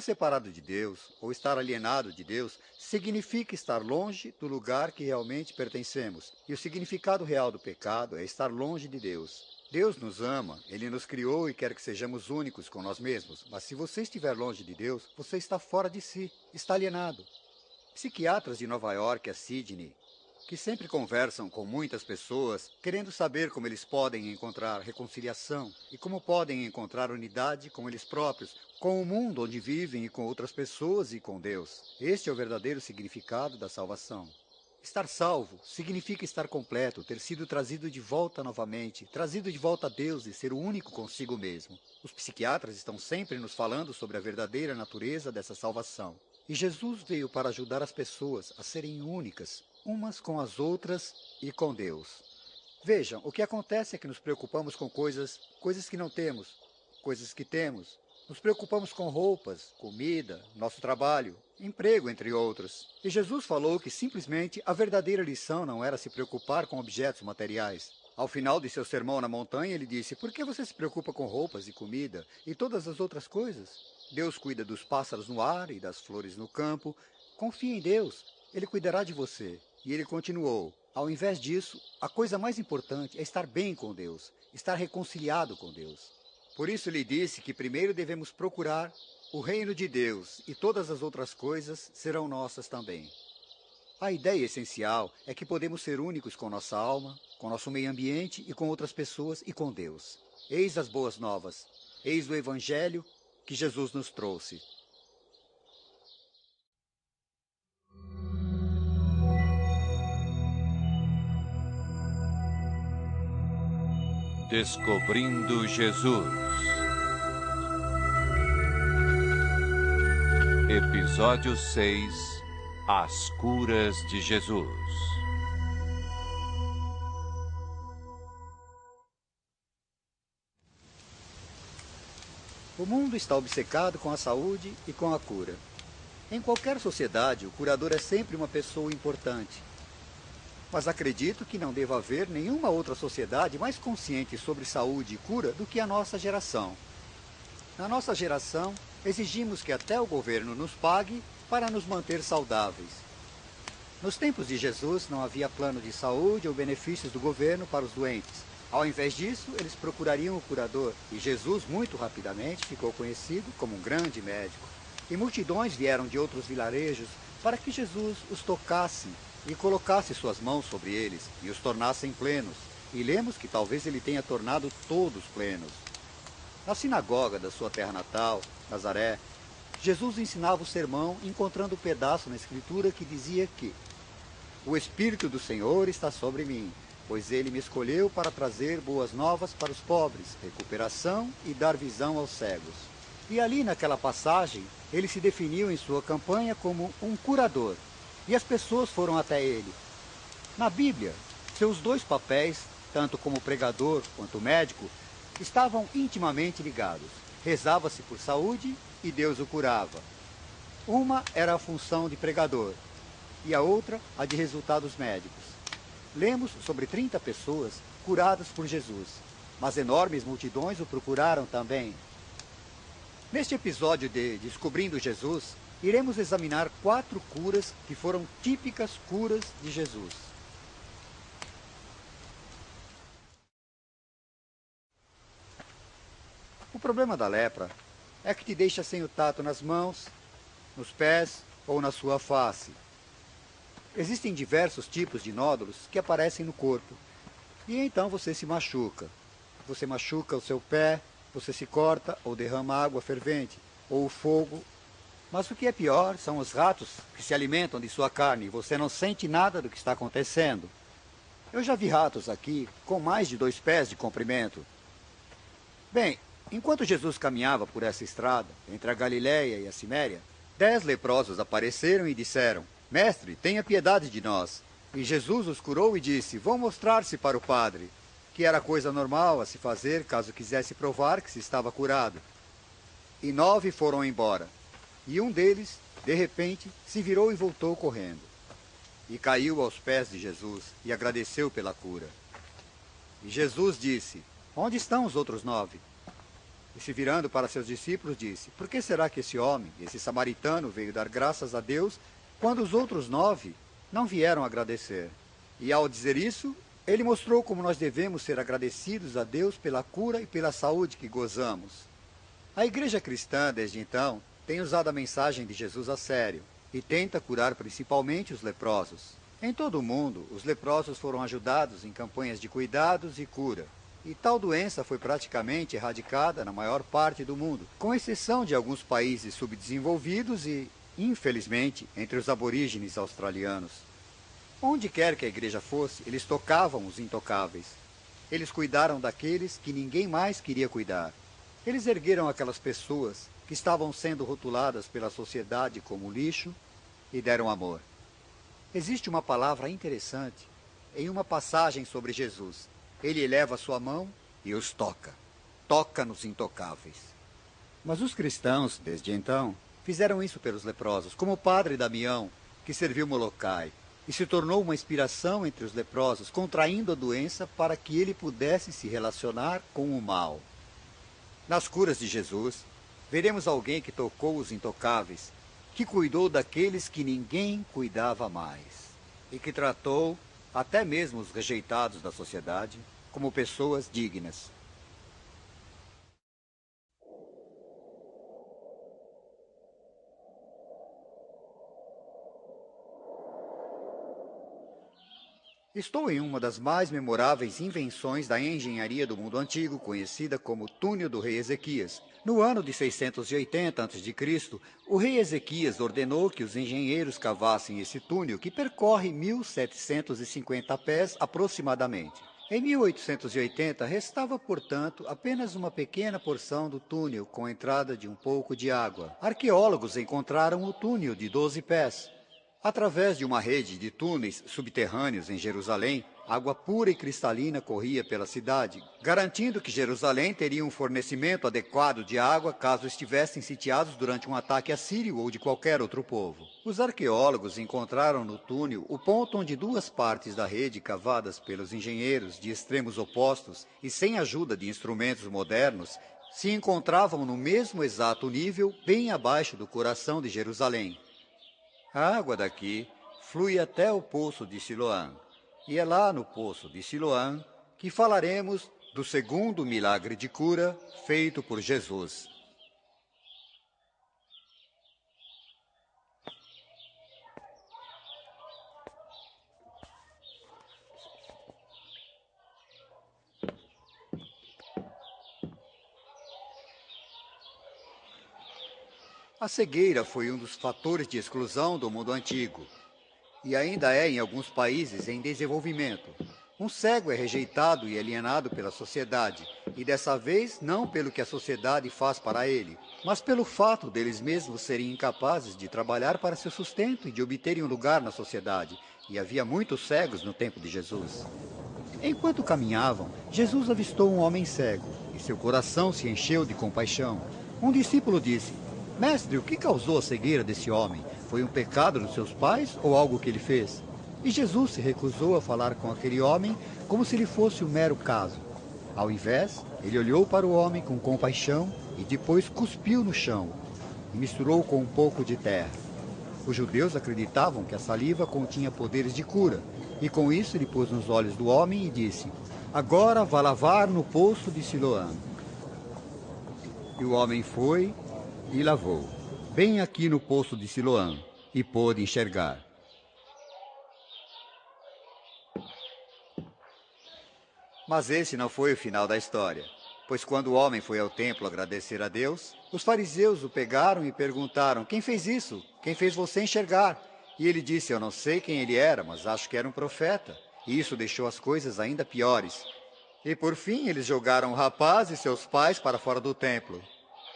separado de Deus ou estar alienado de Deus significa estar longe do lugar que realmente pertencemos. E o significado real do pecado é estar longe de Deus. Deus nos ama, Ele nos criou e quer que sejamos únicos com nós mesmos. Mas se você estiver longe de Deus, você está fora de si, está alienado. Psiquiatras de Nova York, a Sydney, que sempre conversam com muitas pessoas, querendo saber como eles podem encontrar reconciliação e como podem encontrar unidade com eles próprios, com o mundo onde vivem e com outras pessoas e com Deus. Este é o verdadeiro significado da salvação. Estar salvo significa estar completo, ter sido trazido de volta novamente, trazido de volta a Deus e ser o único consigo mesmo. Os psiquiatras estão sempre nos falando sobre a verdadeira natureza dessa salvação. E Jesus veio para ajudar as pessoas a serem únicas, umas com as outras e com Deus. Vejam, o que acontece é que nos preocupamos com coisas que não temos, coisas que temos. Nos preocupamos com roupas, comida, nosso trabalho, emprego, entre outros. E Jesus falou que simplesmente a verdadeira lição não era se preocupar com objetos materiais. Ao final de seu sermão na montanha, ele disse: por que você se preocupa com roupas e comida e todas as outras coisas? Deus cuida dos pássaros no ar e das flores no campo. Confie em Deus, Ele cuidará de você. E ele continuou: ao invés disso, a coisa mais importante é estar bem com Deus, estar reconciliado com Deus. Por isso ele disse que primeiro devemos procurar o reino de Deus e todas as outras coisas serão nossas também. A ideia essencial é que podemos ser únicos com nossa alma, com nosso meio ambiente e com outras pessoas e com Deus. Eis as boas novas, eis o Evangelho que Jesus nos trouxe. Descobrindo Jesus. Episódio 6. As curas de Jesus. O mundo está obcecado com a saúde e com a cura. Em qualquer sociedade, o curador é sempre uma pessoa importante. Mas acredito que não deva haver nenhuma outra sociedade mais consciente sobre saúde e cura do que a nossa geração. Na nossa geração, exigimos que até o governo nos pague para nos manter saudáveis. Nos tempos de Jesus, não havia plano de saúde ou benefícios do governo para os doentes. Ao invés disso, eles procurariam o curador, e Jesus, muito rapidamente, ficou conhecido como um grande médico. E multidões vieram de outros vilarejos para que Jesus os tocasse e colocasse suas mãos sobre eles e os tornassem plenos. E lemos que talvez ele tenha tornado todos plenos. Na sinagoga da sua terra natal, Nazaré, Jesus ensinava o sermão encontrando um pedaço na Escritura que dizia que o Espírito do Senhor está sobre mim, pois ele me escolheu para trazer boas novas para os pobres, recuperação e dar visão aos cegos. E ali naquela passagem, ele se definiu em sua campanha como um curador. E as pessoas foram até ele. Na Bíblia, seus dois papéis, tanto como pregador quanto médico, estavam intimamente ligados. Rezava-se por saúde e Deus o curava. Uma era a função de pregador e a outra a de resultados médicos. Lemos sobre 30 pessoas curadas por Jesus, mas enormes multidões o procuraram também. Neste episódio de Descobrindo Jesus, iremos examinar 4 curas que foram típicas curas de Jesus. O problema da lepra é que te deixa sem o tato nas mãos, nos pés ou na sua face. Existem diversos tipos de nódulos que aparecem no corpo, e então você se machuca. Você machuca o seu pé, você se corta ou derrama água fervente, ou o fogo. Mas o que é pior são os ratos que se alimentam de sua carne e você não sente nada do que está acontecendo. Eu já vi ratos aqui com mais de 2 pés de comprimento. Bem, enquanto Jesus caminhava por essa estrada, entre a Galiléia e a Ciméria, 10 leprosos apareceram e disseram: Mestre, tenha piedade de nós. E Jesus os curou e disse: Vão mostrar-se para o padre, que era coisa normal a se fazer caso quisesse provar que se estava curado. E 9 foram embora. E um deles, de repente, se virou e voltou correndo. E caiu aos pés de Jesus e agradeceu pela cura. E Jesus disse: Onde estão os outros 9? E se virando para seus discípulos, disse: Por que será que esse homem, esse samaritano, veio dar graças a Deus, quando os outros 9 não vieram agradecer? E ao dizer isso, ele mostrou como nós devemos ser agradecidos a Deus pela cura e pela saúde que gozamos. A igreja cristã, desde então, tem usado a mensagem de Jesus a sério e tenta curar principalmente os leprosos. Em todo o mundo, os leprosos foram ajudados em campanhas de cuidados e cura. E tal doença foi praticamente erradicada na maior parte do mundo, com exceção de alguns países subdesenvolvidos e, infelizmente, entre os aborígenes australianos. Onde quer que a igreja fosse, eles tocavam os intocáveis. Eles cuidaram daqueles que ninguém mais queria cuidar. Eles ergueram aquelas pessoas que estavam sendo rotuladas pela sociedade como lixo e deram amor. Existe uma palavra interessante em uma passagem sobre Jesus. Ele eleva sua mão e os toca. Toca nos intocáveis. Mas os cristãos, desde então, fizeram isso pelos leprosos, como o padre Damião, que serviu Molokai, e se tornou uma inspiração entre os leprosos, contraindo a doença para que ele pudesse se relacionar com o mal. Nas curas de Jesus, veremos alguém que tocou os intocáveis, que cuidou daqueles que ninguém cuidava mais, e que tratou até mesmo os rejeitados da sociedade como pessoas dignas. Estou em uma das mais memoráveis invenções da engenharia do mundo antigo, conhecida como Túnel do Rei Ezequias. No ano de 680 a.C., o rei Ezequias ordenou que os engenheiros cavassem esse túnel, que percorre 1.750 pés aproximadamente. Em 1880, restava, portanto, apenas uma pequena porção do túnel com a entrada de um pouco de água. Arqueólogos encontraram o túnel de 12 pés. Através de uma rede de túneis subterrâneos em Jerusalém, água pura e cristalina corria pela cidade, garantindo que Jerusalém teria um fornecimento adequado de água caso estivessem sitiados durante um ataque assírio ou de qualquer outro povo. Os arqueólogos encontraram no túnel o ponto onde duas partes da rede cavadas pelos engenheiros de extremos opostos e sem ajuda de instrumentos modernos se encontravam no mesmo exato nível, bem abaixo do coração de Jerusalém. A água daqui flui até o poço de Siloã, e é lá no poço de Siloã que falaremos do segundo milagre de cura feito por Jesus. A cegueira foi um dos fatores de exclusão do mundo antigo, e ainda é em alguns países em desenvolvimento. Um cego é rejeitado e alienado pela sociedade, e dessa vez não pelo que a sociedade faz para ele, mas pelo fato deles mesmos serem incapazes de trabalhar para seu sustento e de obterem um lugar na sociedade, e havia muitos cegos no tempo de Jesus. Enquanto caminhavam, Jesus avistou um homem cego, e seu coração se encheu de compaixão. Um discípulo disse: Mestre, o que causou a cegueira desse homem? Foi um pecado dos seus pais ou algo que ele fez? E Jesus se recusou a falar com aquele homem como se ele fosse um mero caso. Ao invés, ele olhou para o homem com compaixão e depois cuspiu no chão e misturou com um pouco de terra. Os judeus acreditavam que a saliva continha poderes de cura, e com isso ele pôs nos olhos do homem e disse: Agora vá lavar no poço de Siloã. E o homem foi e lavou, bem aqui no poço de Siloã, e pôde enxergar. Mas esse não foi o final da história, pois quando o homem foi ao templo agradecer a Deus, os fariseus o pegaram e perguntaram: Quem fez isso? Quem fez você enxergar? E ele disse: Eu não sei quem ele era, mas acho que era um profeta. E isso deixou as coisas ainda piores. E por fim eles jogaram o rapaz e seus pais para fora do templo.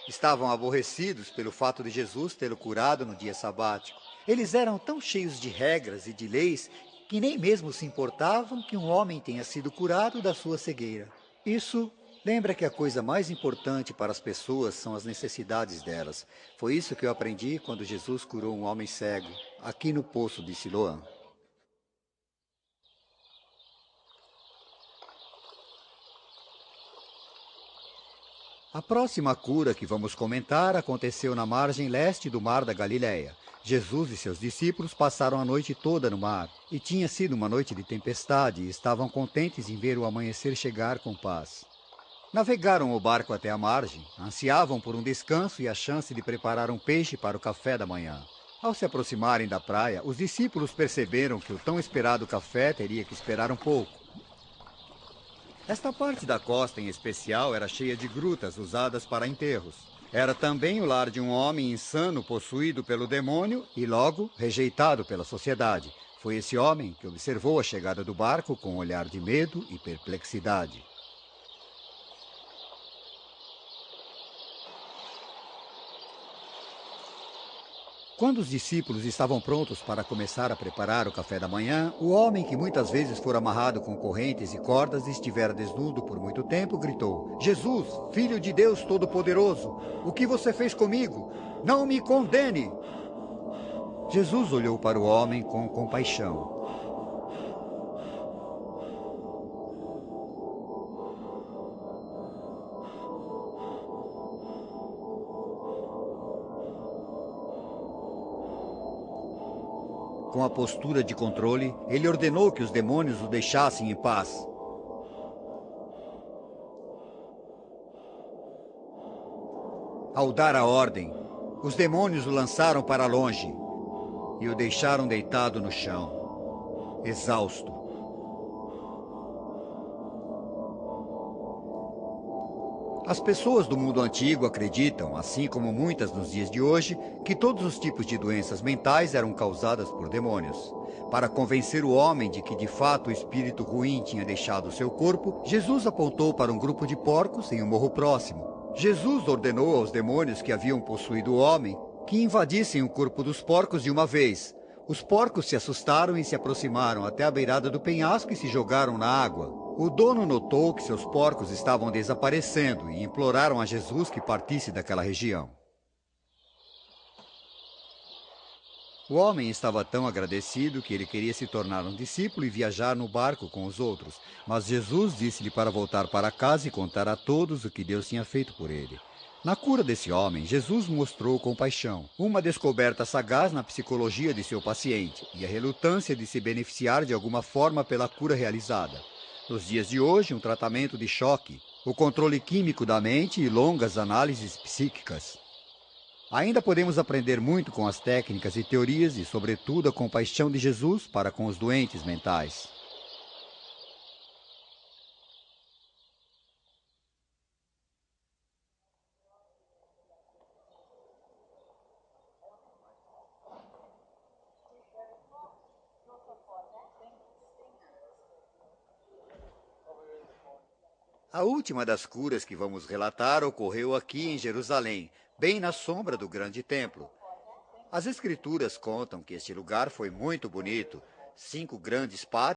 Estavam aborrecidos pelo fato de Jesus tê-lo curado no dia sabático. Eles eram tão cheios de regras e de leis que nem mesmo se importavam que um homem tenha sido curado da sua cegueira. Isso lembra que a coisa mais importante para as pessoas são as necessidades delas. Foi isso que eu aprendi quando Jesus curou um homem cego, aqui no poço de Siloã. A próxima cura que vamos comentar aconteceu na margem leste do Mar da Galileia. Jesus e seus discípulos passaram a noite toda no mar, e tinha sido uma noite de tempestade, e estavam contentes em ver o amanhecer chegar com paz. Navegaram o barco até a margem, ansiavam por um descanso e a chance de preparar um peixe para o café da manhã. Ao se aproximarem da praia, os discípulos perceberam que o tão esperado café teria que esperar um pouco. Esta parte da costa em especial era cheia de grutas usadas para enterros. Era também o lar de um homem insano possuído pelo demônio e logo rejeitado pela sociedade. Foi esse homem que observou a chegada do barco com um olhar de medo e perplexidade. Quando os discípulos estavam prontos para começar a preparar o café da manhã, o homem que muitas vezes fora amarrado com correntes e cordas e estivera desnudo por muito tempo, gritou: Jesus, Filho de Deus Todo-Poderoso, o que você fez comigo? Não me condene! Jesus olhou para o homem com compaixão. Com a postura de controle, ele ordenou que os demônios o deixassem em paz. Ao dar a ordem, os demônios o lançaram para longe e o deixaram deitado no chão, exausto. As pessoas do mundo antigo acreditam, assim como muitas nos dias de hoje, que todos os tipos de doenças mentais eram causadas por demônios. Para convencer o homem de que de fato o espírito ruim tinha deixado seu corpo, Jesus apontou para um grupo de porcos em um morro próximo. Jesus ordenou aos demônios que haviam possuído o homem que invadissem o corpo dos porcos de uma vez. Os porcos se assustaram e se aproximaram até a beirada do penhasco e se jogaram na água. O dono notou que seus porcos estavam desaparecendo e imploraram a Jesus que partisse daquela região. O homem estava tão agradecido que ele queria se tornar um discípulo e viajar no barco com os outros. Mas Jesus disse-lhe para voltar para casa e contar a todos o que Deus tinha feito por ele. Na cura desse homem, Jesus mostrou compaixão, uma descoberta sagaz na psicologia de seu paciente e a relutância de se beneficiar de alguma forma pela cura realizada. Nos dias de hoje, um tratamento de choque, o controle químico da mente e longas análises psíquicas. Ainda podemos aprender muito com as técnicas e teorias e, sobretudo, a compaixão de Jesus para com os doentes mentais. A última das curas que vamos relatar ocorreu aqui em Jerusalém, bem na sombra do grande templo. As escrituras contam que este lugar foi muito bonito. 5 grandes pátios